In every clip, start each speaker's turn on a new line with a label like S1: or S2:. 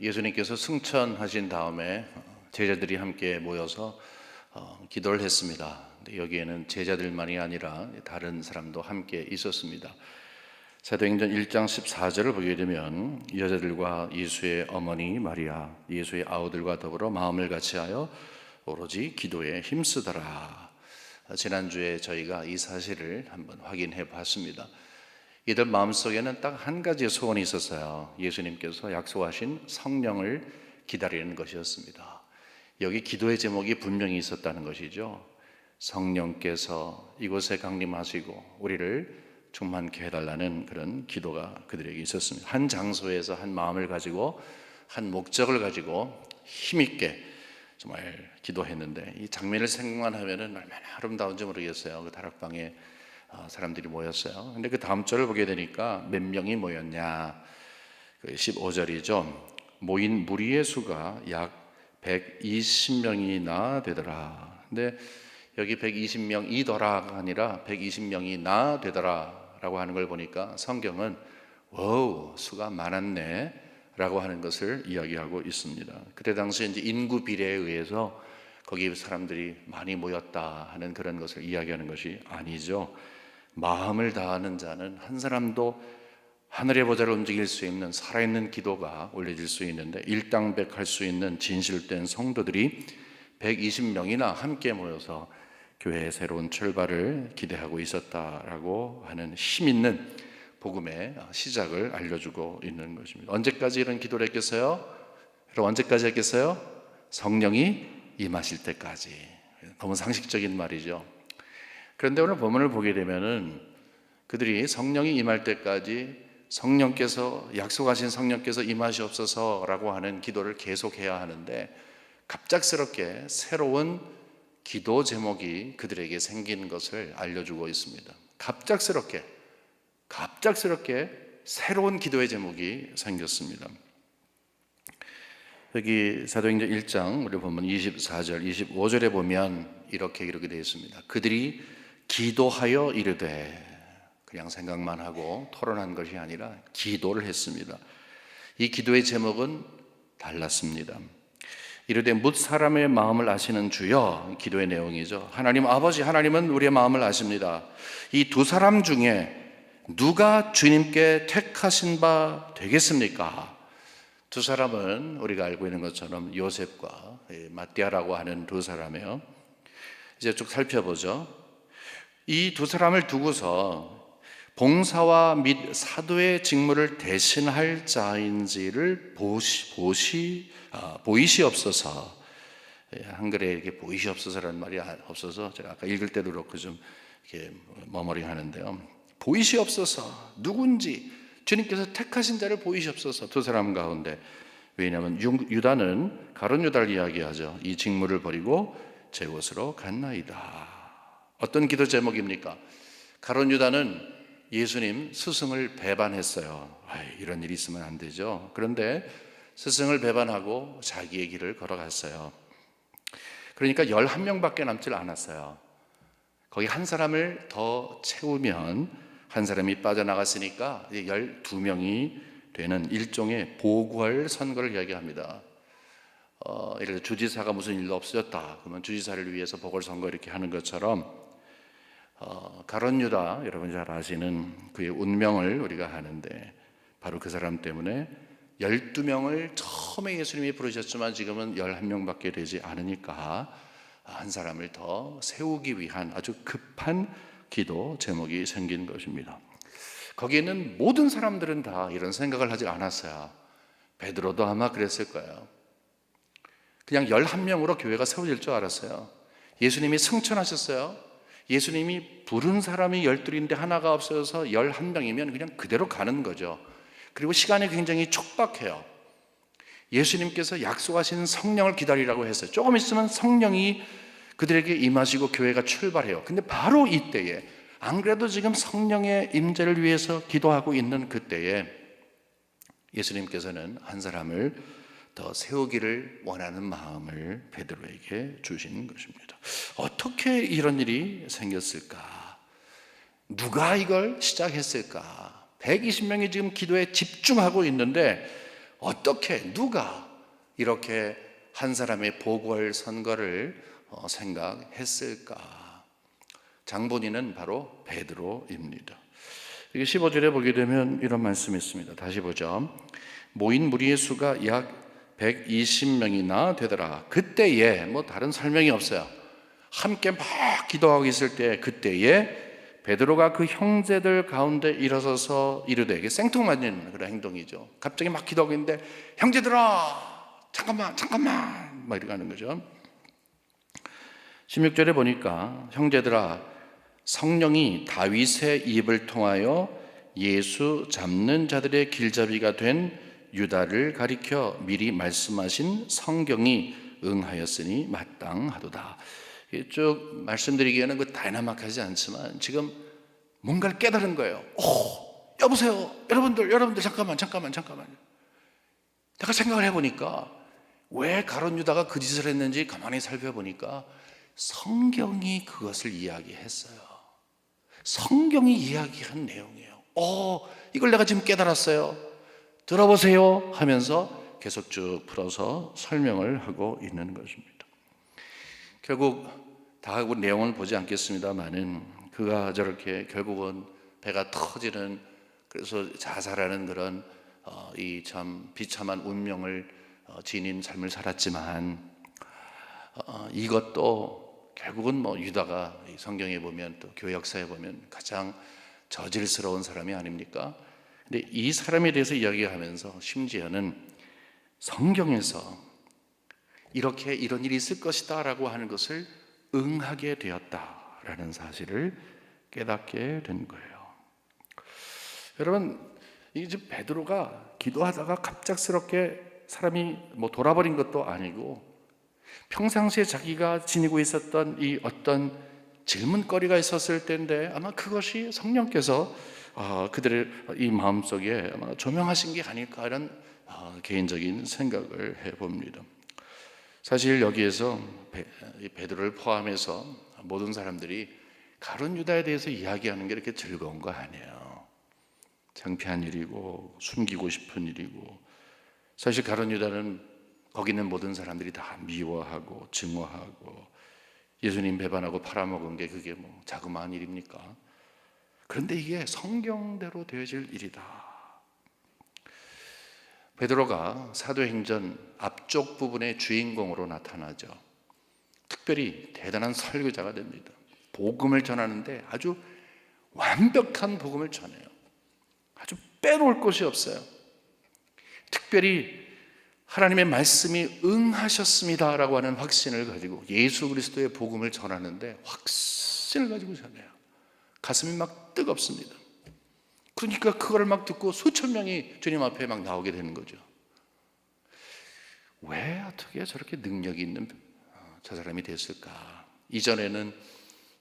S1: 예수님께서 승천하신 다음에 제자들이 함께 모여서 기도를 했습니다. 여기에는 제자들만이 아니라 다른 사람도 함께 있었습니다. 사도행전 1장 14절을 보게 되면 여자들과 예수의 어머니 마리아, 예수의 아우들과 더불어 마음을 같이하여 오로지 기도에 힘쓰더라. 지난주에 저희가 이 사실을 한번 확인해 봤습니다. 이들 마음속에는 딱 한 가지의 소원이 있었어요. 예수님께서 약속하신 성령을 기다리는 것이었습니다. 여기 기도의 제목이 분명히 있었다는 것이죠. 성령께서 이곳에 강림하시고 우리를 충만케 해달라는 그런 기도가 그들에게 있었습니다. 한 장소에서 한 마음을 가지고 한 목적을 가지고 힘있게 정말 기도했는데, 이 장면을 생각만 하면은 얼마나 아름다운지 모르겠어요. 그 다락방에 사람들이 모였어요. 근데 그 다음 절을 보게 되니까 몇 명이 모였냐, 15절이죠. 모인 무리의 수가 약 120명이나 되더라. 근데 여기 120명이더라가 아니라 120명이나 되더라 라고 하는 걸 보니까 성경은 와우, 수가 많았네 라고 하는 것을 이야기하고 있습니다. 그때 당시에 이제 인구 비례에 의해서 거기 사람들이 많이 모였다 하는 그런 것을 이야기하는 것이 아니죠. 마음을 다하는 자는 한 사람도 하늘의 보좌를 움직일 수 있는 살아있는 기도가 올려질 수 있는데, 일당백할 수 있는 진실된 성도들이 120명이나 함께 모여서 교회의 새로운 출발을 기대하고 있었다라고 하는 힘 있는 복음의 시작을 알려주고 있는 것입니다. 언제까지 이런 기도를 했겠어요? 여러분, 언제까지 했겠어요? 성령이 임하실 때까지. 너무 상식적인 말이죠. 그런데 오늘 본문을 보게 되면은 그들이 성령이 임할 때까지 성령께서, 약속하신 성령께서 임하시옵소서라고 하는 기도를 계속해야 하는데, 갑작스럽게 새로운 기도 제목이 그들에게 생긴 것을 알려주고 있습니다. 갑작스럽게 새로운 기도의 제목이 생겼습니다. 여기 사도행전 1장 우리 보면 24절, 25절에 보면 이렇게 되어 있습니다. 그들이 기도하여 이르되, 그냥 생각만 하고 토론한 것이 아니라 기도를 했습니다. 이 기도의 제목은 달랐습니다. 이르되 뭇 사람의 마음을 아시는 주여, 기도의 내용이죠. 하나님 아버지, 하나님은 우리의 마음을 아십니다. 이 두 사람 중에 누가 주님께 택하신 바 되겠습니까? 두 사람은 우리가 알고 있는 것처럼 요셉과 마띠아라고 하는 두 사람이에요. 이제 쭉 살펴보죠. 이 두 사람을 두고서 봉사와 및 사도의 직무를 대신할 자인지를 보이시옵소서. 한글에 이렇게 보이시옵소서라는 말이 없어서 제가 아까 읽을 때도 그렇고 좀 이렇게 머머링 하는데요. 보이시옵소서, 누군지 주님께서 택하신 자를 보이시옵소서. 두 사람 가운데, 왜냐하면 유다는 가룟 유다를 이야기하죠. 이 직무를 버리고 제 곳으로 갔나이다. 어떤 기도 제목입니까? 가룟 유다는 예수님 스승을 배반했어요. 이런 일이 있으면 안 되죠. 그런데 스승을 배반하고 자기의 길을 걸어갔어요. 그러니까 11명밖에 남질 않았어요. 거기 한 사람을 더 채우면, 한 사람이 빠져나갔으니까 이제 12명이 되는 일종의 보궐 선거를 이야기합니다. 예를 들어 주지사가 무슨 일로 없어졌다 그러면 주지사를 위해서 보궐선거 이렇게 하는 것처럼, 가룟 유다, 여러분 잘 아시는 그의 운명을 우리가 하는데, 바로 그 사람 때문에 12명을 처음에 예수님이 부르셨지만 지금은 11명밖에 되지 않으니까 한 사람을 더 세우기 위한 아주 급한 기도 제목이 생긴 것입니다. 거기에는 모든 사람들은 다 이런 생각을 하지 않았어요. 베드로도 아마 그랬을 거예요. 그냥 11명으로 교회가 세워질 줄 알았어요. 예수님이 승천하셨어요. 예수님이 부른 사람이 12인데 하나가 없어서 11명이면 그냥 그대로 가는 거죠. 그리고 시간이 굉장히 촉박해요. 예수님께서 약속하신 성령을 기다리라고 했어요. 조금 있으면 성령이 그들에게 임하시고 교회가 출발해요. 근데 바로 이때에, 안 그래도 지금 성령의 임재를 위해서 기도하고 있는 그때에 예수님께서는 한 사람을 더 세우기를 원하는 마음을 베드로에게 주신 것입니다. 어떻게 이런 일이 생겼을까? 누가 이걸 시작했을까? 120명이 지금 기도에 집중하고 있는데 어떻게 누가 이렇게 한 사람의 보궐선거를 생각했을까? 장본인은 바로 베드로입니다. 15절에 보게 되면 이런 말씀이 있습니다. 다시 보죠. 모인 무리의 수가 약 120명이나 되더라. 그때에 다른 설명이 없어요. 함께 막 기도하고 있을 때 그때에 베드로가 그 형제들 가운데 일어서서 이르되, 이게 생뚱맞는 그런 행동이죠. 갑자기 막 기도하고 있는데 형제들아 잠깐만 막 이렇게 하는 거죠. 16절에 보니까 형제들아 성령이 다윗의 입을 통하여 예수 잡는 자들의 길잡이가 된 유다를 가리켜 미리 말씀하신 성경이 응하였으니 마땅하도다. 쭉 말씀드리기에는 다이나믹하지 않지만 지금 뭔가를 깨달은 거예요. 여보세요 여러분들 잠깐만 내가 생각을 해보니까 왜 가룟 유다가 그 짓을 했는지 가만히 살펴보니까 성경이 그것을 이야기했어요. 성경이 이야기한 내용이에요. 이걸 내가 지금 깨달았어요. 들어보세요 하면서 계속 쭉 풀어서 설명을 하고 있는 것입니다. 결국 다 내용을 보지 않겠습니다만은 그가 저렇게 결국은 배가 터지는, 그래서 자살하는 그런 이 참 비참한 운명을 지닌 삶을 살았지만 이것도 결국은 유다가 성경에 보면 또 교회 역사에 보면 가장 저질스러운 사람이 아닙니까? 근데 이 사람에 대해서 이야기하면서 심지어는 성경에서 이렇게 이런 일이 있을 것이다 라고 하는 것을 응하게 되었다라는 사실을 깨닫게 된 거예요. 여러분, 이제 베드로가 기도하다가 갑작스럽게 사람이 돌아버린 것도 아니고 평상시에 자기가 지니고 있었던 이 어떤 질문거리가 있었을 때인데 아마 그것이 성령께서 그들의 이 마음속에 아마 조명하신 게 아닐까 이런 개인적인 생각을 해봅니다. 사실 여기에서 베드로를 포함해서 모든 사람들이 가룟 유다에 대해서 이야기하는 게 이렇게 즐거운 거 아니에요. 창피한 일이고 숨기고 싶은 일이고, 사실 가룟 유다는 거기 있는 모든 사람들이 다 미워하고 증오하고 예수님 배반하고 팔아먹은 게 그게 자그마한 일입니까? 그런데 이게 성경대로 되어질 일이다. 베드로가 사도행전 앞쪽 부분의 주인공으로 나타나죠. 특별히 대단한 설교자가 됩니다. 복음을 전하는데 아주 완벽한 복음을 전해요. 아주 빼놓을 곳이 없어요. 특별히 하나님의 말씀이 응하셨습니다라고 하는 확신을 가지고 예수 그리스도의 복음을 전하는데 확신을 가지고 전해요. 가슴이 막 뜨겁습니다. 그러니까 그걸 막 듣고 수천 명이 주님 앞에 막 나오게 되는 거죠. 왜 어떻게 저렇게 능력이 있는 저 사람이 됐을까? 이전에는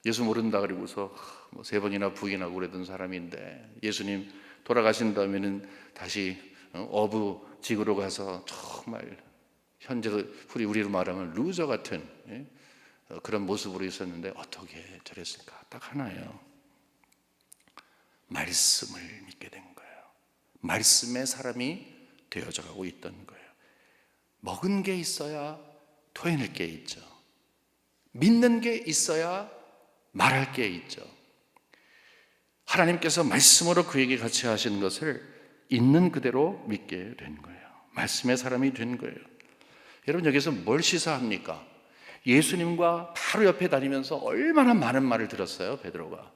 S1: 예수 모른다 그러고서 3번이나 부인하고 그러던 사람인데 예수님 돌아가신 다음에는 다시 어부직으로 가서 정말 현재 우리로 말하면 루저 같은 그런 모습으로 있었는데 어떻게 저랬을까? 딱 하나예요. 말씀을 믿게 된 거예요. 말씀의 사람이 되어져 가고 있던 거예요. 먹은 게 있어야 토해낼 게 있죠. 믿는 게 있어야 말할 게 있죠. 하나님께서 말씀으로 그에게 같이 하신 것을 있는 그대로 믿게 된 거예요. 말씀의 사람이 된 거예요. 여러분, 여기서 뭘 시사합니까? 예수님과 바로 옆에 다니면서 얼마나 많은 말을 들었어요, 베드로가.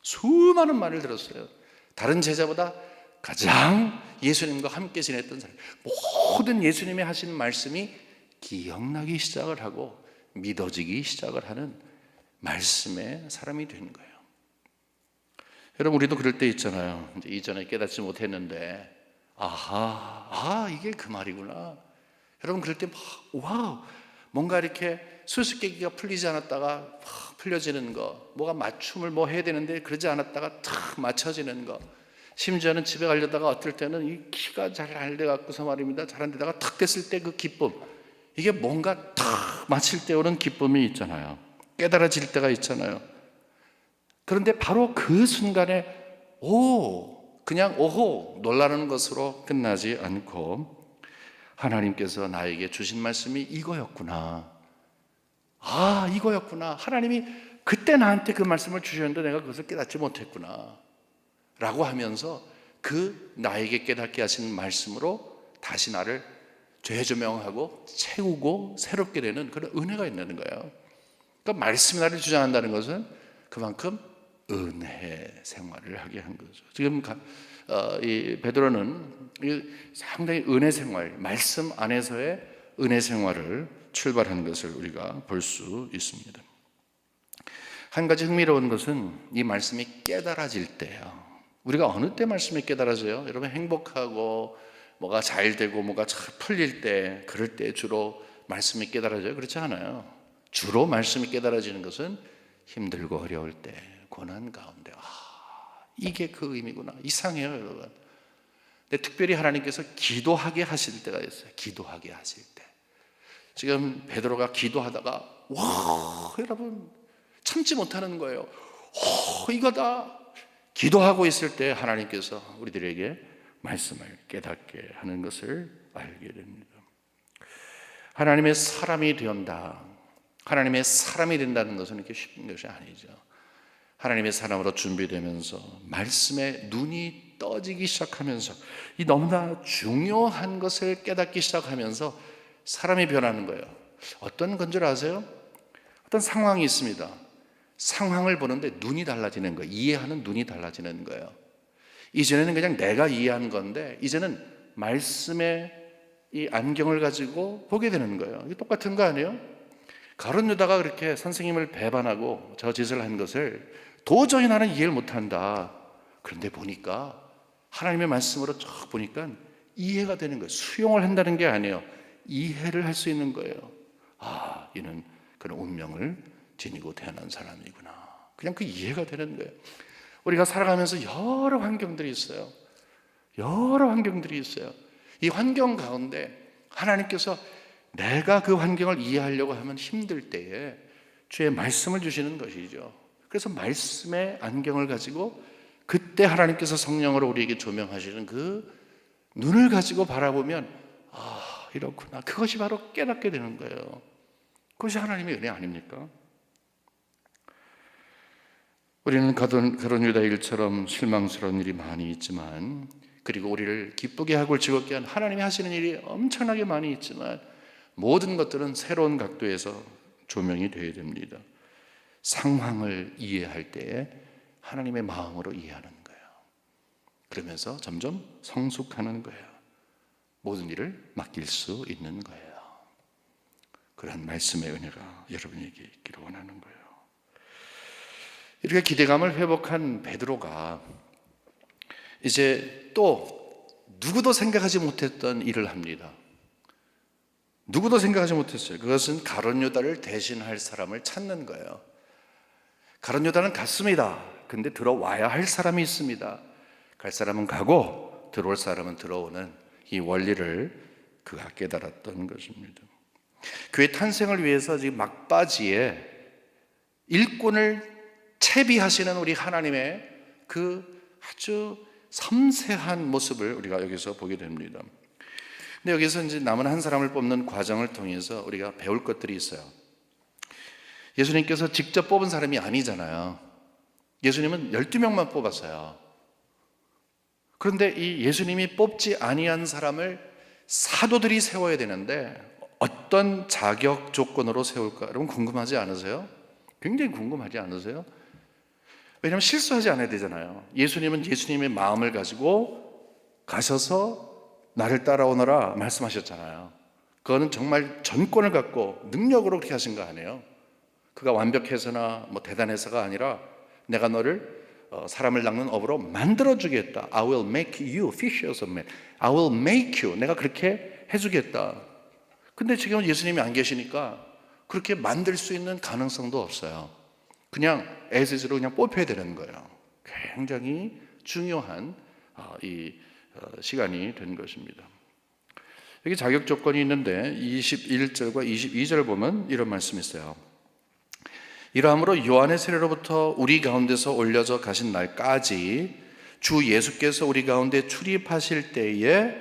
S1: 수많은 말을 들었어요. 다른 제자보다 가장 예수님과 함께 지냈던 사람. 모든 예수님이 하신 말씀이 기억나기 시작을 하고 믿어지기 시작을 하는 말씀의 사람이 된 거예요. 여러분, 우리도 그럴 때 있잖아요. 이제 이전에 깨닫지 못했는데 이게 그 말이구나. 여러분, 그럴 때 와우, 뭔가 이렇게 수수께끼가 풀리지 않았다가 풀려지는 거, 뭐가 맞춤을 해야 되는데 그러지 않았다가 탁 맞춰지는 거, 심지어는 집에 가려다가 어떨 때는 이 키가 잘 안 돼갖고서 말입니다. 잘 안 되다가 탁 됐을 때 그 기쁨, 이게 뭔가 탁 맞힐 때 오는 기쁨이 있잖아요. 깨달아질 때가 있잖아요. 그런데 바로 그 순간에 그냥 오호 놀라는 것으로 끝나지 않고 하나님께서 나에게 주신 말씀이 이거였구나. 이거였구나. 하나님이 그때 나한테 그 말씀을 주셨는데 내가 그것을 깨닫지 못했구나 라고 하면서 그 나에게 깨닫게 하신 말씀으로 다시 나를 재조명하고 채우고 새롭게 되는 그런 은혜가 있는 거예요. 그러니까 말씀이 나를 주장한다는 것은 그만큼 은혜 생활을 하게 한 거죠. 지금 이 베드로는 상당히 은혜 생활, 말씀 안에서의 은혜 생활을 출발하는 것을 우리가 볼 수 있습니다. 한 가지 흥미로운 것은 이 말씀이 깨달아질 때예요. 우리가 어느 때 말씀이 깨달아져요? 여러분, 행복하고 뭐가 잘 되고 뭐가 잘 풀릴 때, 그럴 때 주로 말씀이 깨달아져요? 그렇지 않아요. 주로 말씀이 깨달아지는 것은 힘들고 어려울 때, 고난 가운데. 이게 그 의미구나. 이상해요, 여러분. 근데 특별히 하나님께서 기도하게 하실 때가 있어요. 기도하게 하실 때. 지금 베드로가 기도하다가 여러분 참지 못하는 거예요. 이거다. 기도하고 있을 때 하나님께서 우리들에게 말씀을 깨닫게 하는 것을 알게 됩니다. 하나님의 사람이 된다. 하나님의 사람이 된다는 것은 이렇게 쉽은 것이 아니죠. 하나님의 사람으로 준비되면서 말씀에 눈이 떠지기 시작하면서 이 너무나 중요한 것을 깨닫기 시작하면서 사람이 변하는 거예요. 어떤 건 줄 아세요? 어떤 상황이 있습니다. 상황을 보는데 눈이 달라지는 거예요. 이해하는 눈이 달라지는 거예요. 이전에는 그냥 내가 이해한 건데 이제는 말씀의 이 안경을 가지고 보게 되는 거예요. 이게 똑같은 거 아니에요? 가룟 유다가 그렇게 선생님을 배반하고 저 짓을 한 것을 도저히 나는 이해를 못한다. 그런데 보니까 하나님의 말씀으로 쭉 보니까 이해가 되는 거예요. 수용을 한다는 게 아니에요. 이해를 할 수 있는 거예요. 이는 그런 운명을 지니고 태어난 사람이구나. 그냥 그 이해가 되는 거예요. 우리가 살아가면서 여러 환경들이 있어요. 여러 환경들이 있어요. 이 환경 가운데 하나님께서 내가 그 환경을 이해하려고 하면 힘들 때에 주의 말씀을 주시는 것이죠. 그래서 말씀의 안경을 가지고 그때 하나님께서 성령으로 우리에게 조명하시는 그 눈을 가지고 바라보면 이렇구나. 그것이 바로 깨닫게 되는 거예요. 그것이 하나님의 은혜 아닙니까? 우리는 가룟 유다 일처럼 실망스러운 일이 많이 있지만, 그리고 우리를 기쁘게 하고 즐겁게 한 하나님이 하시는 일이 엄청나게 많이 있지만, 모든 것들은 새로운 각도에서 조명이 되어야 됩니다. 상황을 이해할 때에 하나님의 마음으로 이해하는 거예요. 그러면서 점점 성숙하는 거예요. 모든 일을 맡길 수 있는 거예요. 그런 말씀의 은혜가 여러분에게 있기를 원하는 거예요. 이렇게 기대감을 회복한 베드로가 이제 또 누구도 생각하지 못했던 일을 합니다. 누구도 생각하지 못했어요. 그것은 가룟 유다를 대신할 사람을 찾는 거예요. 가룟 유다는 갔습니다. 근데 들어와야 할 사람이 있습니다. 갈 사람은 가고 들어올 사람은 들어오는 이 원리를 그가 깨달았던 것입니다. 그의 탄생을 위해서 지금 막바지에 일꾼을 채비하시는 우리 하나님의 그 아주 섬세한 모습을 우리가 여기서 보게 됩니다. 근데 여기서 이제 남은 한 사람을 뽑는 과정을 통해서 우리가 배울 것들이 있어요. 예수님께서 직접 뽑은 사람이 아니잖아요. 예수님은 12명만 뽑았어요. 그런데 이 예수님이 뽑지 아니한 사람을 사도들이 세워야 되는데 어떤 자격 조건으로 세울까? 여러분 궁금하지 않으세요? 굉장히 궁금하지 않으세요? 왜냐하면 실수하지 않아야 되잖아요. 예수님은 예수님의 마음을 가지고 가셔서 나를 따라오너라 말씀하셨잖아요. 그거는 정말 전권을 갖고 능력으로 그렇게 하신 거 아니에요. 그가 완벽해서나 대단해서가 아니라 내가 너를 사람을 낚는 업으로 만들어주겠다. I will make you fishers of men. I will make you. 내가 그렇게 해주겠다. 근데 지금은 예수님이 안 계시니까 그렇게 만들 수 있는 가능성도 없어요. 그냥 as is로 그냥 뽑혀야 되는 거예요. 굉장히 중요한 이 시간이 된 것입니다. 여기 자격 조건이 있는데 21절과 22절을 보면 이런 말씀이 있어요. 이러함으로 요한의 세례로부터 우리 가운데서 올려져 가신 날까지 주 예수께서 우리 가운데 출입하실 때에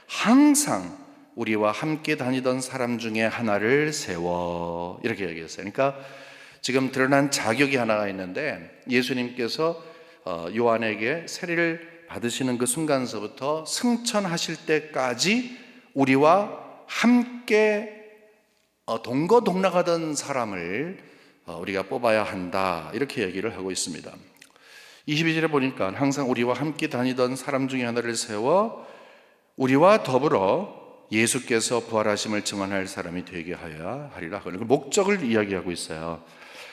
S1: 항상 우리와 함께 다니던 사람 중에 하나를 세워, 이렇게 얘기했어요. 그러니까 지금 드러난 자격이 하나가 있는데, 예수님께서 요한에게 세례를 받으시는 그 순간서부터 승천하실 때까지 우리와 함께 동거동락하던 사람을 우리가 뽑아야 한다, 이렇게 얘기를 하고 있습니다. 22절에 보니까 항상 우리와 함께 다니던 사람 중에 하나를 세워 우리와 더불어 예수께서 부활하심을 증언할 사람이 되게 하여야 하리라. 그 목적을 이야기하고 있어요.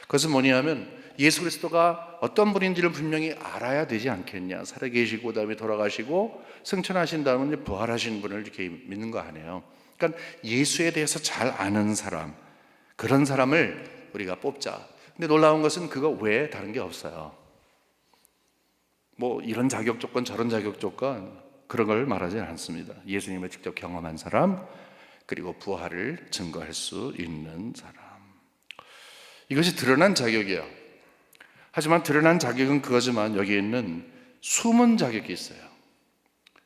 S1: 그것은 뭐냐면 예수 그리스도가 어떤 분인지를 분명히 알아야 되지 않겠냐. 살아계시고 그다음에 돌아가시고 승천하신 다음에 부활하신 분을 이렇게 믿는 거 아니에요. 그러니까 예수에 대해서 잘 아는 사람, 그런 사람을 우리가 뽑자. 근데 놀라운 것은 그거 외에 다른 게 없어요. 뭐 이런 자격 조건 저런 자격 조건 그런 걸 말하지 않습니다. 예수님을 직접 경험한 사람, 그리고 부활을 증거할 수 있는 사람, 이것이 드러난 자격이에요. 하지만 드러난 자격은 그거지만 여기에 있는 숨은 자격이 있어요.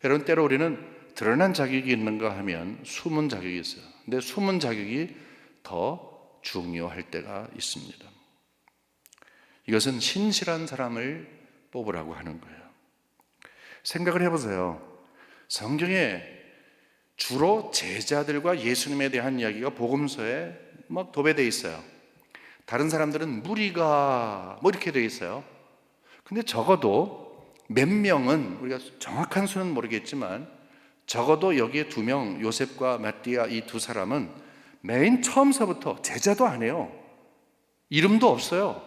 S1: 여러분, 때로 우리는 드러난 자격이 있는가 하면 숨은 자격이 있어요. 근데 숨은 자격이 더 중요할 때가 있습니다. 이것은 신실한 사람을 뽑으라고 하는 거예요. 생각을 해보세요. 성경에 주로 제자들과 예수님에 대한 이야기가 복음서에 막 도배되어 있어요. 다른 사람들은 무리가 뭐 이렇게 되어 있어요. 근데 적어도 몇 명은, 우리가 정확한 수는 모르겠지만 적어도 여기에 2명, 요셉과 마띠아, 이 2사람은 맨 처음서부터 제자도 안 해요. 이름도 없어요.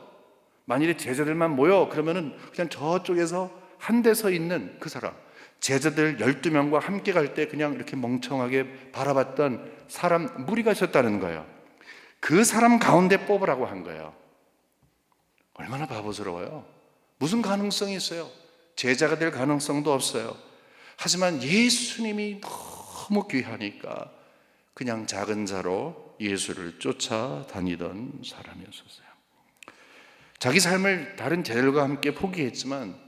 S1: 만일에 제자들만 모여 그러면은 그냥 저쪽에서 한 대 서 있는 그 사람, 제자들 12명과 함께 갈 때 그냥 이렇게 멍청하게 바라봤던 사람, 무리가 있었다는 거예요. 그 사람 가운데 뽑으라고 한 거예요. 얼마나 바보스러워요. 무슨 가능성이 있어요? 제자가 될 가능성도 없어요. 하지만 예수님이 너무 귀하니까 그냥 작은 자로 예수를 쫓아다니던 사람이었어요. 자기 삶을 다른 제자들과 함께 포기했지만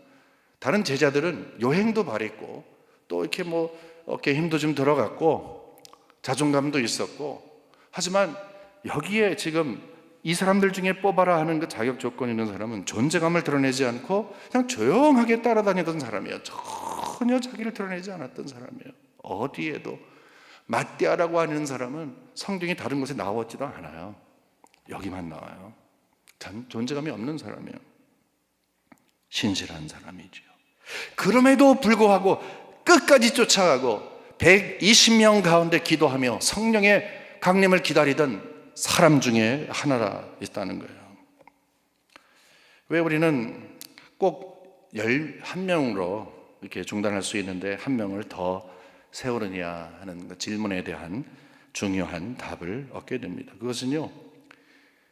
S1: 다른 제자들은 요행도 바랬고 또 이렇게 뭐 어깨에 힘도 좀 들어갔고 자존감도 있었고, 하지만 여기에 지금 이 사람들 중에 뽑아라 하는 그 자격 조건 있는 사람은 존재감을 드러내지 않고 그냥 조용하게 따라다니던 사람이에요. 전혀 자기를 드러내지 않았던 사람이에요. 어디에도. 마띠아라고 하는 사람은 성경이 다른 곳에 나오지도 않아요. 여기만 나와요. 존재감이 없는 사람이에요. 신실한 사람이죠. 그럼에도 불구하고 끝까지 쫓아가고 120명 가운데 기도하며 성령의 강림을 기다리던 사람 중에 하나라 있다는 거예요. 왜 우리는 꼭 11명으로 이렇게 중단할 수 있는데 한 명을 더 세우느냐 하는 그 질문에 대한 중요한 답을 얻게 됩니다. 그것은요,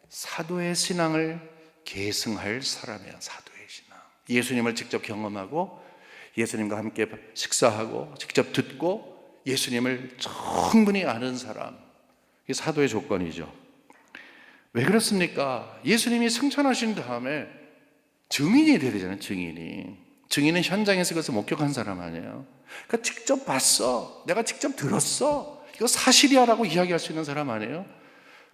S1: 사도의 신앙을 계승할 사람이에요. 사도의 신앙. 예수님을 직접 경험하고 예수님과 함께 식사하고 직접 듣고 예수님을 충분히 아는 사람, 이게 사도의 조건이죠. 왜 그렇습니까? 예수님이 승천하신 다음에 증인이 돼야 되잖아요. 증인은 현장에서 그것을 목격한 사람 아니에요. 그러니까 직접 봤어, 내가 직접 들었어, 이거 사실이야 라고 이야기할 수 있는 사람 아니에요.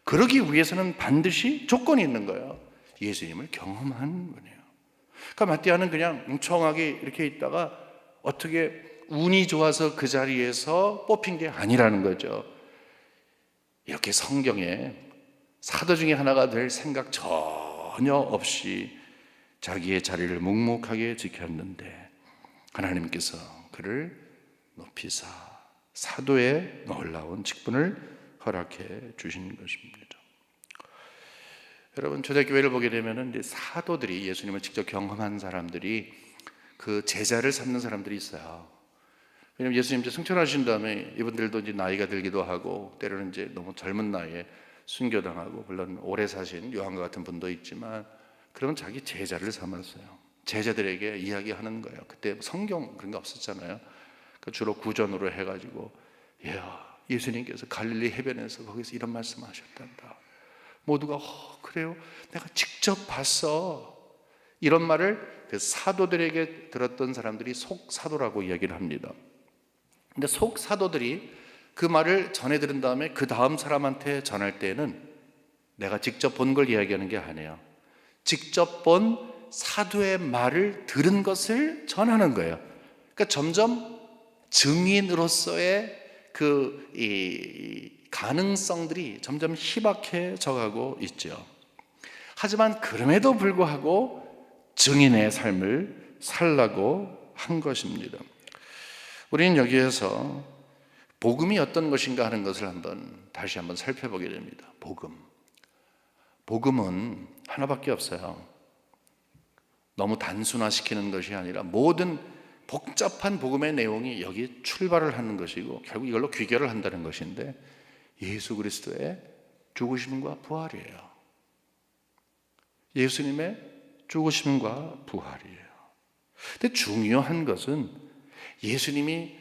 S1: 그러기 위해서는 반드시 조건이 있는 거예요. 예수님을 경험한 분이에요. 그러니까 마띠아는 그냥 멍청하게 이렇게 있다가 어떻게 운이 좋아서 그 자리에서 뽑힌 게 아니라는 거죠. 이렇게 성경에 사도 중에 하나가 될 생각 전혀 없이 자기의 자리를 묵묵하게 지켰는데 하나님께서 그를 높이사 사도의 놀라운 직분을 허락해 주신 것입니다. 여러분, 초대교회를 보게 되면 사도들이, 예수님을 직접 경험한 사람들이 그 제자를 삼는 사람들이 있어요. 왜냐하면 예수님 이제 승천하신 다음에 이분들도 이제 나이가 들기도 하고 때로는 이제 너무 젊은 나이에 순교당하고, 물론 오래 사신 요한과 같은 분도 있지만 그러면 자기 제자를 삼았어요. 제자들에게 이야기하는 거예요. 그때 성경 그런 게 없었잖아요. 주로 구전으로 해가지고, 이야, 예수님께서 갈릴리 해변에서 거기서 이런 말씀하셨단다. 모두가 그래요? 내가 직접 봤어. 이런 말을 그 사도들에게 들었던 사람들이 속사도라고 이야기를 합니다. 근데 속사도들이 그 말을 전해 들은 다음에 그 다음 사람한테 전할 때는 내가 직접 본 걸 이야기하는 게 아니에요. 직접 본 사도의 말을 들은 것을 전하는 거예요. 그러니까 점점 증인으로서의 이 가능성들이 점점 희박해져 가고 있죠. 하지만 그럼에도 불구하고 증인의 삶을 살라고 한 것입니다. 우리는 여기에서 복음이 어떤 것인가 하는 것을 다시 한번 살펴보게 됩니다. 복음은 하나밖에 없어요. 너무 단순화시키는 것이 아니라 모든 복잡한 복음의 내용이 여기 출발을 하는 것이고 결국 이걸로 귀결을 한다는 것인데, 예수 그리스도의 죽으심과 부활이에요. 예수님의 죽으심과 부활이에요. 근데 중요한 것은 예수님이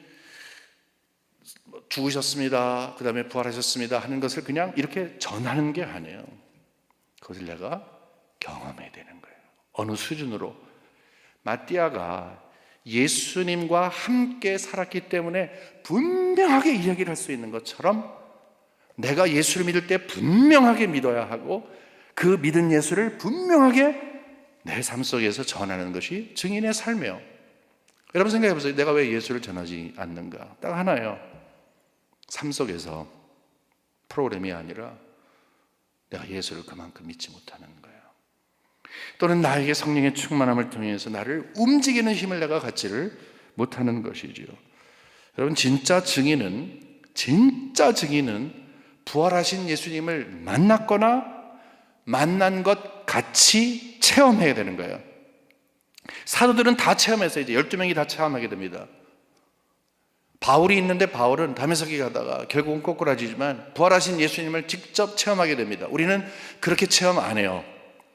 S1: 죽으셨습니다, 그 다음에 부활하셨습니다 하는 것을 그냥 이렇게 전하는 게 아니에요. 그것을 내가 경험해야 되는 거예요. 어느 수준으로? 마띠아가 예수님과 함께 살았기 때문에 분명하게 이야기를 할 수 있는 것처럼 내가 예수를 믿을 때 분명하게 믿어야 하고, 그 믿은 예수를 분명하게 내 삶 속에서 전하는 것이 증인의 삶이에요. 여러분 생각해 보세요. 내가 왜 예수를 전하지 않는가? 딱 하나예요. 삶 속에서 프로그램이 아니라 내가 예수를 그만큼 믿지 못하는 거예요. 또는 나에게 성령의 충만함을 통해서 나를 움직이는 힘을 내가 갖지를 못하는 것이지요. 여러분, 진짜 증인은 부활하신 예수님을 만났거나 만난 것 같이 체험해야 되는 거예요. 사도들은 다 체험했어요. 이제 12명이 다 체험하게 됩니다. 바울이 있는데 바울은 다메섹에 가다가 결국은 꼬꾸라지지만 부활하신 예수님을 직접 체험하게 됩니다. 우리는 그렇게 체험 안 해요.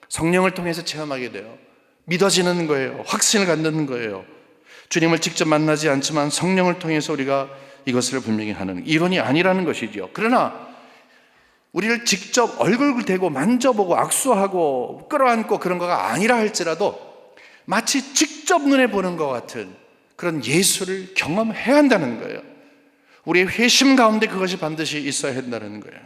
S1: 성령을 통해서 체험하게 돼요. 믿어지는 거예요. 확신을 갖는 거예요. 주님을 직접 만나지 않지만 성령을 통해서 우리가 이것을 분명히 하는, 이론이 아니라는 것이죠. 그러나 우리를 직접 얼굴 대고 만져보고 악수하고 끌어안고 그런 거가 아니라 할지라도 마치 직접 눈에 보는 것 같은 그런 예수를 경험해야 한다는 거예요. 우리의 회심 가운데 그것이 반드시 있어야 한다는 거예요.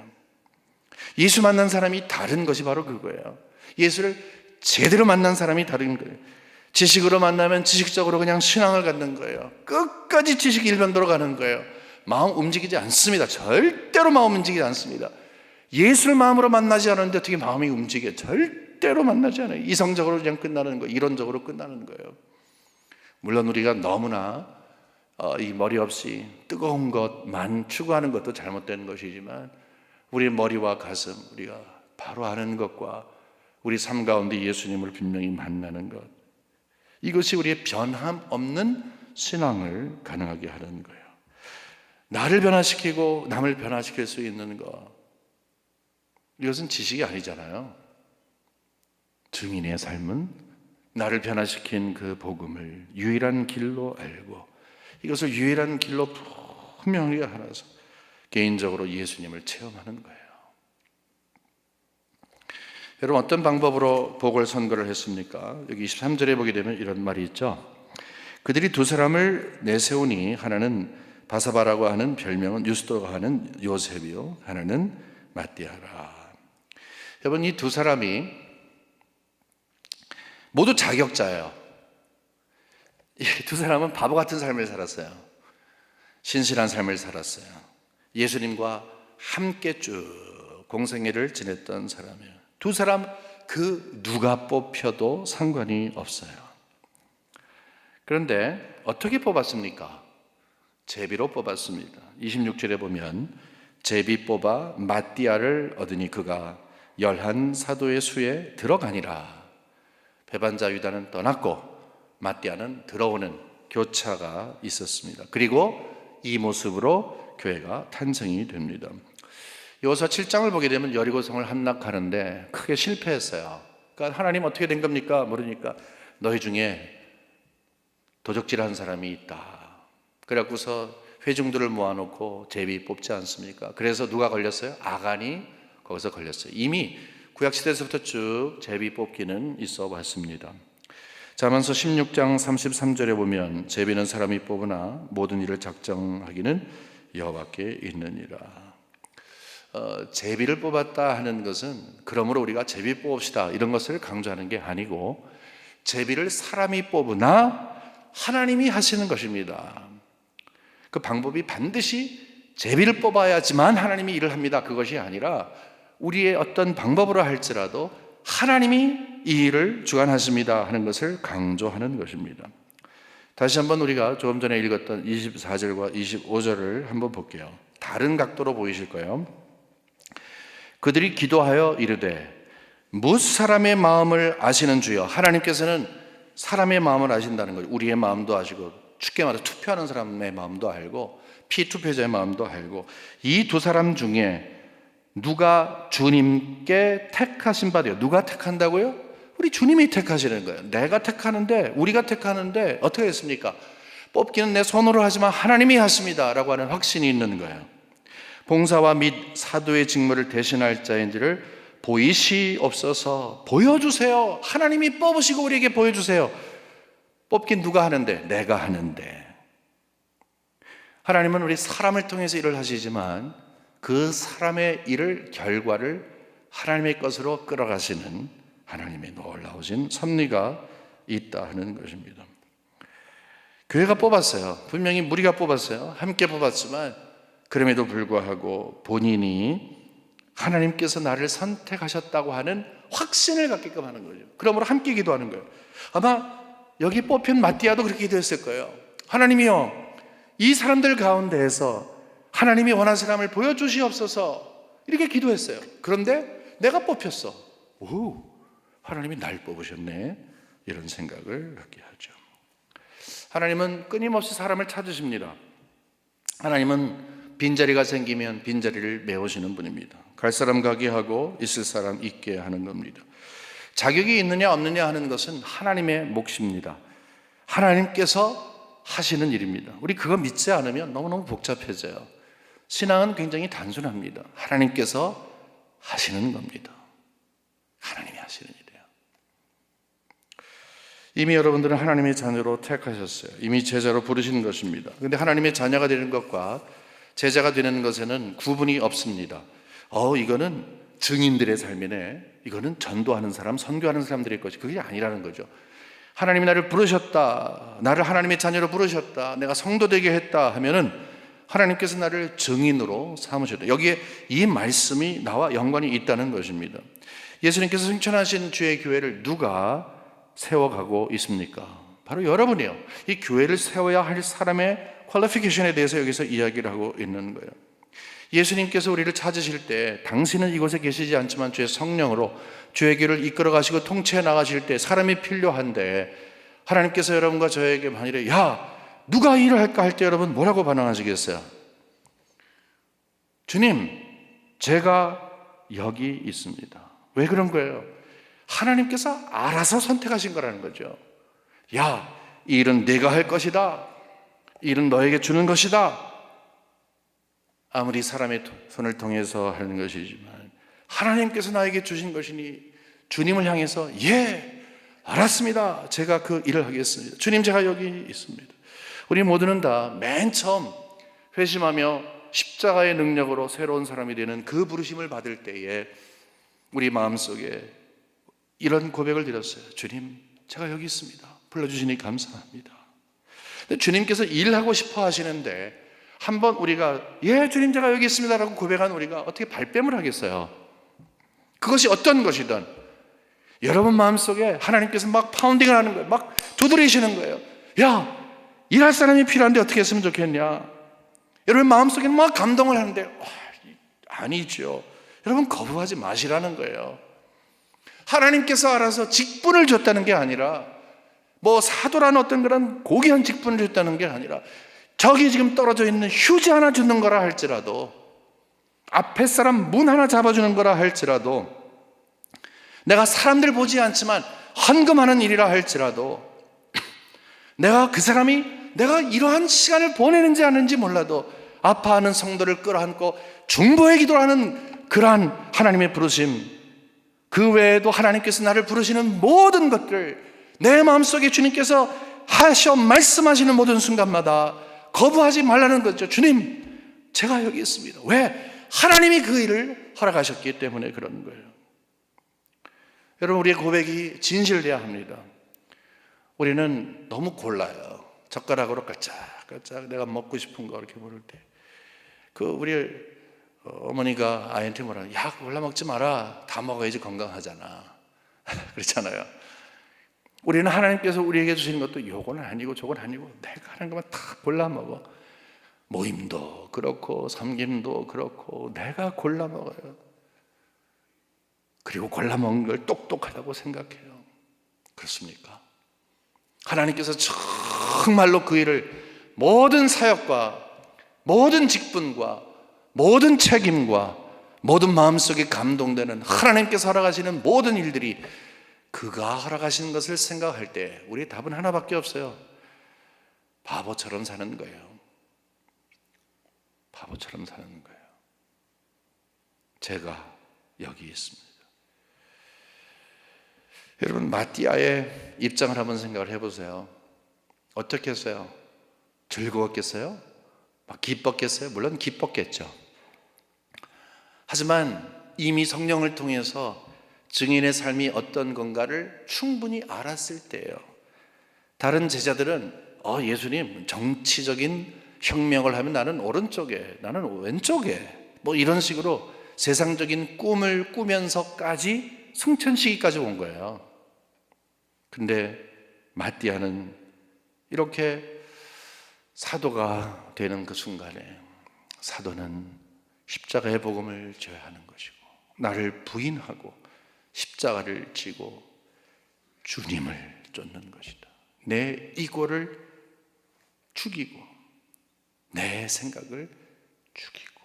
S1: 예수 만난 사람이 다른 것이 바로 그거예요. 예수를 제대로 만난 사람이 다른 거예요. 지식으로 만나면 지식적으로 그냥 신앙을 갖는 거예요. 끝까지 지식 일변도로 가는 거예요. 마음 움직이지 않습니다. 절대로 마음 움직이지 않습니다. 예수를 마음으로 만나지 않았는데 어떻게 마음이 움직여요? 절대로 만나지 않아요. 이성적으로 그냥 끝나는 거예요. 이론적으로 끝나는 거예요. 물론 우리가 너무나 이 머리 없이 뜨거운 것만 추구하는 것도 잘못된 것이지만, 우리의 머리와 가슴, 우리가 바로 아는 것과 우리 삶 가운데 예수님을 분명히 만나는 것, 이것이 우리의 변함 없는 신앙을 가능하게 하는 거예요. 나를 변화시키고 남을 변화시킬 수 있는 것, 이것은 지식이 아니잖아요. 증인의 삶은 나를 변화시킨 그 복음을 유일한 길로 알고, 이것을 유일한 길로 분명하게 알아서 개인적으로 예수님을 체험하는 거예요. 여러분, 어떤 방법으로 복을 선거를 했습니까? 여기 23절에 보게 되면 이런 말이 있죠. 그들이 두 사람을 내세우니 하나는 바사바라고 하는, 별명은 유스도가 하는 요셉이요, 하나는 마띠아라. 여러분, 이 두 사람이 모두 자격자예요. 이 두 사람은 바보 같은 삶을 살았어요. 신실한 삶을 살았어요. 예수님과 함께 쭉 공생애를 지냈던 사람이에요. 두 사람 그 누가 뽑혀도 상관이 없어요. 그런데 어떻게 뽑았습니까? 제비로 뽑았습니다. 26절에 보면 제비 뽑아 마띠아를 얻으니 그가 11 사도의 수에 들어가니라. 배반자 유다는 떠났고 마띠아는 들어오는 교차가 있었습니다. 그리고 이 모습으로 교회가 탄생이 됩니다. 여호수아 7장을 보게 되면 여리고성을 함락하는데 크게 실패했어요. 그러니까 하나님 어떻게 된 겁니까? 모르니까 너희 중에 도적질한 사람이 있다. 그래갖고서 회중들을 모아놓고 제비 뽑지 않습니까? 그래서 누가 걸렸어요? 아간이 거기서 걸렸어요. 이미 구약시대에서부터 쭉 제비 뽑기는 있어 왔습니다. 자만서 16장 33절에 보면 제비는 사람이 뽑으나 모든 일을 작정하기는 여호와께 있느니라. 제비를 뽑았다 하는 것은 그러므로 우리가 제비 뽑읍시다 이런 것을 강조하는 게 아니고, 제비를 사람이 뽑으나 하나님이 하시는 것입니다. 그 방법이 반드시 제비를 뽑아야지만 하나님이 일을 합니다, 그것이 아니라 우리의 어떤 방법으로 할지라도 하나님이 이 일을 주관하십니다 하는 것을 강조하는 것입니다. 다시 한번 우리가 조금 전에 읽었던 24절과 25절을 한번 볼게요. 다른 각도로 보이실 거예요. 그들이 기도하여 이르되 뭇 사람의 마음을 아시는 주여. 하나님께서는 사람의 마음을 아신다는 거죠. 우리의 마음도 아시고 주께마다 투표하는 사람의 마음도 알고 피투표자의 마음도 알고, 이 두 사람 중에 누가 주님께 택하신 바 되어. 누가 택한다고요? 우리 주님이 택하시는 거예요. 내가 택하는데, 우리가 택하는데 어떻게 했습니까? 뽑기는 내 손으로 하지만 하나님이 하십니다 라고 하는 확신이 있는 거예요. 봉사와 및 사도의 직무를 대신할 자인지를 보이시옵소서. 보여주세요. 하나님이 뽑으시고 우리에게 보여주세요. 뽑긴 누가 하는데? 내가 하는데. 하나님은 우리 사람을 통해서 일을 하시지만 그 사람의 일을, 결과를 하나님의 것으로 끌어가시는 하나님의 놀라우신 섭리가 있다 하는 것입니다. 교회가 뽑았어요. 분명히 무리가 뽑았어요. 함께 뽑았지만 그럼에도 불구하고 본인이 하나님께서 나를 선택하셨다고 하는 확신을 갖게끔 하는 거죠. 그러므로 함께 기도하는 거예요. 아마 여기 뽑힌 마띠아도 그렇게 기도했을 거예요. 하나님이요, 이 사람들 가운데에서 하나님이 원하는 사람을 보여주시옵소서, 이렇게 기도했어요. 그런데 내가 뽑혔어. 오, 하나님이 날 뽑으셨네, 이런 생각을 갖게 하죠. 하나님은 끊임없이 사람을 찾으십니다. 하나님은 빈자리가 생기면 빈자리를 메우시는 분입니다. 갈 사람 가게 하고 있을 사람 있게 하는 겁니다. 자격이 있느냐 없느냐 하는 것은 하나님의 몫입니다. 하나님께서 하시는 일입니다. 우리 그거 믿지 않으면 너무너무 복잡해져요. 신앙은 굉장히 단순합니다. 하나님께서 하시는 겁니다. 하나님이 하시는 일이에요. 이미 여러분들은 하나님의 자녀로 택하셨어요. 이미 제자로 부르시는 것입니다. 그런데 하나님의 자녀가 되는 것과 제자가 되는 것에는 구분이 없습니다. 이거는 증인들의 삶이네, 이거는 전도하는 사람, 선교하는 사람들의 것이, 그게 아니라는 거죠. 하나님이 나를 부르셨다, 나를 하나님의 자녀로 부르셨다, 내가 성도 되게 했다 하면은 하나님께서 나를 증인으로 삼으셨다. 여기에 이 말씀이 나와 연관이 있다는 것입니다. 예수님께서 승천하신 주의 교회를 누가 세워가고 있습니까? 바로 여러분이에요. 이 교회를 세워야 할 사람의 퀄리피케이션에 대해서 여기서 이야기를 하고 있는 거예요. 예수님께서 우리를 찾으실 때 당신은 이곳에 계시지 않지만 주의 성령으로 주의 길을 이끌어 가시고 통치해 나가실 때 사람이 필요한데, 하나님께서 여러분과 저에게 만일에 야, 누가 일을 할까 할 때 여러분 뭐라고 반응하시겠어요? 주님, 제가 여기 있습니다. 왜 그런 거예요? 하나님께서 알아서 선택하신 거라는 거죠. 야, 이 일은 네가 할 것이다, 이 일은 너에게 주는 것이다. 아무리 사람의 손을 통해서 하는 것이지만 하나님께서 나에게 주신 것이니 주님을 향해서 예, 알았습니다, 제가 그 일을 하겠습니다. 주님, 제가 여기 있습니다. 우리 모두는 다 맨 처음 회심하며 십자가의 능력으로 새로운 사람이 되는 그 부르심을 받을 때에 우리 마음속에 이런 고백을 드렸어요. 주님, 제가 여기 있습니다. 불러주시니 감사합니다. 근데 주님께서 일하고 싶어 하시는데 한번 우리가 예, 주님 제가 여기 있습니다 라고 고백한 우리가 어떻게 발뺌을 하겠어요? 그것이 어떤 것이든 여러분 마음속에 하나님께서 막 파운딩을 하는 거예요. 막 두드리시는 거예요. 야, 일할 사람이 필요한데 어떻게 했으면 좋겠냐? 여러분 마음속에는 막 감동을 하는데 아니죠. 여러분 거부하지 마시라는 거예요. 하나님께서 알아서 직분을 줬다는 게 아니라, 뭐 사도라는 어떤 그런 고귀한 직분을 줬다는 게 아니라, 저기 지금 떨어져 있는 휴지 하나 주는 거라 할지라도, 앞에 사람 문 하나 잡아주는 거라 할지라도, 내가 사람들 보지 않지만 헌금하는 일이라 할지라도, 내가 그 사람이 내가 이러한 시간을 보내는지 아는지 몰라도 아파하는 성도를 끌어안고 중보의 기도를 하는 그러한 하나님의 부르심, 그 외에도 하나님께서 나를 부르시는 모든 것들, 내 마음속에 주님께서 하셔 말씀하시는 모든 순간마다 거부하지 말라는 거죠. 주님, 제가 여기 있습니다. 왜? 하나님이 그 일을 허락하셨기 때문에 그런 거예요. 여러분, 우리의 고백이 진실돼야 합니다. 우리는 너무 골라요. 젓가락으로 까짝까짝 내가 먹고 싶은 거 이렇게 부를 때, 우리 어머니가 아이한테 뭐라, 야, 골라 먹지 마라. 다 먹어야지 건강하잖아. 그렇잖아요. 우리는 하나님께서 우리에게 주시는 것도 요건 아니고 저건 아니고 내가 하는 것만 다 골라 먹어. 모임도 그렇고 섬김도 그렇고 내가 골라 먹어요. 그리고 골라 먹는 걸 똑똑하다고 생각해요. 그렇습니까? 하나님께서 정말로 그 일을 모든 사역과 모든 직분과 모든 책임과 모든 마음속에 감동되는 하나님께서 허락하시는 모든 일들이 그가 허락하시는 것을 생각할 때 우리의 답은 하나밖에 없어요. 바보처럼 사는 거예요. 바보처럼 사는 거예요. 제가 여기 있습니다. 여러분, 마띠아의 입장을 한번 생각을 해보세요. 어떻게 했어요? 즐거웠겠어요? 막 기뻤겠어요? 물론 기뻤겠죠. 하지만 이미 성령을 통해서 증인의 삶이 어떤 건가를 충분히 알았을 때예요. 다른 제자들은 예수님 정치적인 혁명을 하면 나는 오른쪽에, 나는 왼쪽에, 뭐 이런 식으로 세상적인 꿈을 꾸면서까지 승천시기까지 온 거예요. 근데 마띠아는 이렇게 사도가 되는 그 순간에 사도는 십자가의 복음을 져야 하는 것이고, 나를 부인하고 십자가를 지고 주님을 쫓는 것이다. 내 이고를 죽이고 내 생각을 죽이고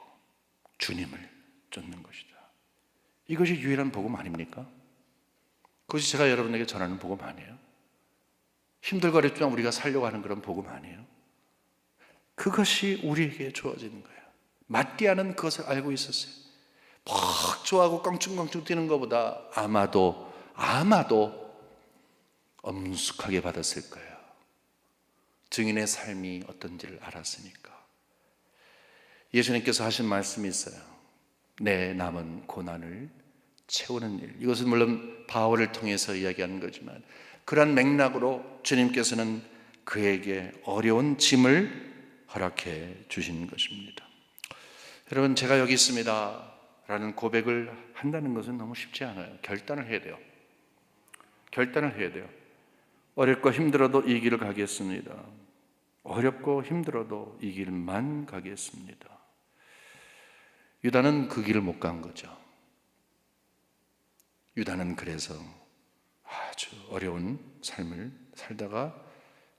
S1: 주님을 쫓는 것이다. 이것이 유일한 복음 아닙니까? 그것이 제가 여러분에게 전하는 복음 아니에요? 힘들고 어렵지만 우리가 살려고 하는 그런 복음 아니에요? 그것이 우리에게 주어지는 거예요. 마띠아는 그것을 알고 있었어요. 막 좋아하고 껑충껑충 뛰는 것보다 아마도 엄숙하게 받았을 거예요. 증인의 삶이 어떤지를 알았으니까. 예수님께서 하신 말씀이 있어요. 내 남은 고난을 채우는 일. 이것은 물론 바울을 통해서 이야기하는 거지만 그러한 맥락으로 주님께서는 그에게 어려운 짐을 허락해 주신 것입니다. 여러분, 제가 여기 있습니다 라는 고백을 한다는 것은 너무 쉽지 않아요. 결단을 해야 돼요. 결단을 해야 돼요. 어렵고 힘들어도 이 길을 가겠습니다. 어렵고 힘들어도 이 길만 가겠습니다. 유다는 그 길을 못 간 거죠. 유다는 그래서 아주 어려운 삶을 살다가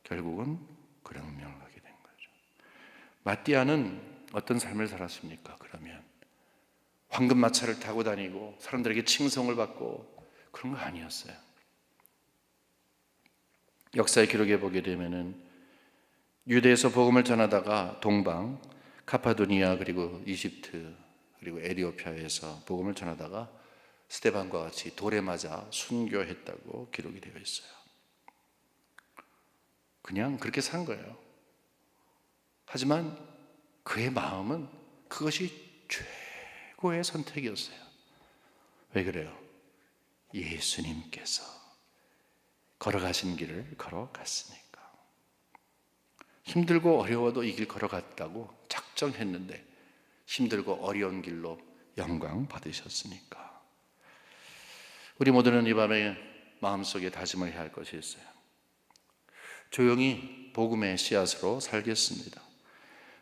S1: 결국은 그령명을 하게 된 거죠. 마띠아는 어떤 삶을 살았습니까? 그러면 황금마차를 타고 다니고 사람들에게 칭송을 받고 그런 거 아니었어요. 역사의 기록에 보게 되면은 유대에서 복음을 전하다가 동방, 카파도니아 그리고 이집트 그리고 에티오피아에서 복음을 전하다가 스데반과 같이 돌에 맞아 순교했다고 기록이 되어 있어요. 그냥 그렇게 산 거예요. 하지만 그의 마음은 그것이 최고의 선택이었어요. 왜 그래요? 예수님께서 걸어가신 길을 걸어갔으니까. 힘들고 어려워도 이 길 걸어갔다고 작정했는데 힘들고 어려운 길로 영광 받으셨으니까. 우리 모두는 이 밤에 마음속에 다짐을 해야 할 것이 있어요. 조용히 복음의 씨앗으로 살겠습니다.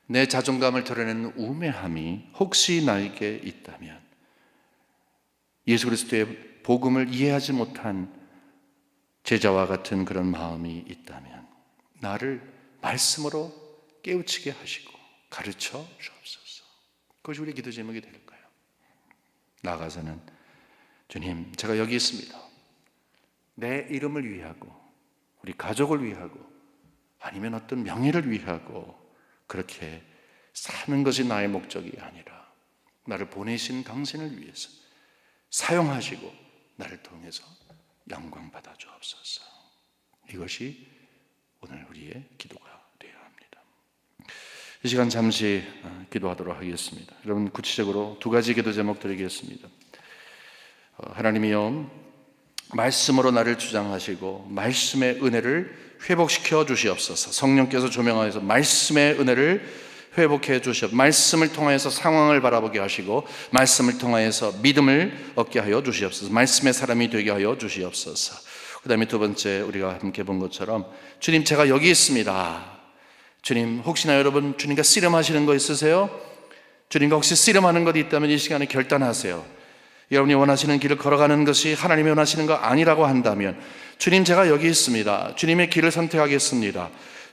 S1: 내 자존감을 드러내는 우매함이 혹시 나에게 있다면, 예수 그리스도의 복음을 이해하지 못한 제자와 같은 그런 마음이 있다면 나를 말씀으로 깨우치게 하시고 가르쳐 주옵소서. 그것이 우리 기도 제목이 될 거예요. 나아가서는 주님, 제가 여기 있습니다. 내 이름을 위하고 우리 가족을 위하고 아니면 어떤 명예를 위하고 그렇게 사는 것이 나의 목적이 아니라 나를 보내신 당신을 위해서 사용하시고 나를 통해서 영광 받아 주옵소서. 이것이 오늘 우리의 기도가 되어야 합니다. 이 시간 잠시 기도하도록 하겠습니다. 여러분, 구체적으로 두 가지 기도 제목 드리겠습니다. 하나님이여, 말씀으로 나를 주장하시고 말씀의 은혜를 회복시켜 주시옵소서. 성령께서 조명하여서 말씀의 은혜를 회복해 주시옵소서. 말씀을 통하여서 상황을 바라보게 하시고 말씀을 통하여서 믿음을 얻게 하여 주시옵소서. 말씀의 사람이 되게 하여 주시옵소서. 그 다음에 두 번째, 우리가 함께 본 것처럼 주님, 제가 여기 있습니다. 주님, 혹시나 여러분 주님과 씨름하시는 거 있으세요? 주님과 혹시 씨름하는 것이 있다면 이 시간에 결단하세요. 여러분이 원하시는 길을 걸어가는 것이 하나님이 원하시는 거 아니라고 한다면, 주님, 제가 여기 있습니다. 주님의 길을 선택하겠습니다.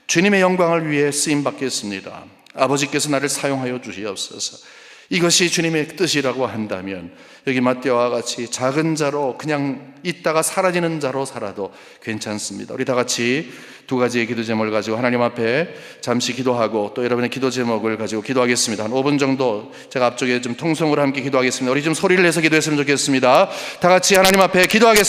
S1: 주님의 영광을 위해 쓰임받겠습니다. 아버지께서 나를 사용하여 주시옵소서. 이것이 주님의 뜻이라고 한다면 여기 마태와 같이 작은 자로 그냥 있다가 사라지는 자로 살아도 괜찮습니다. 우리 다 같이 두 가지의 기도 제목을 가지고 하나님 앞에 잠시 기도하고 또 여러분의 기도 제목을 가지고 기도하겠습니다. 한 5분 정도 제가 앞쪽에 좀 통성으로 함께 기도하겠습니다. 우리 좀 소리를 내서 기도했으면 좋겠습니다. 다 같이 하나님 앞에 기도하겠습니다.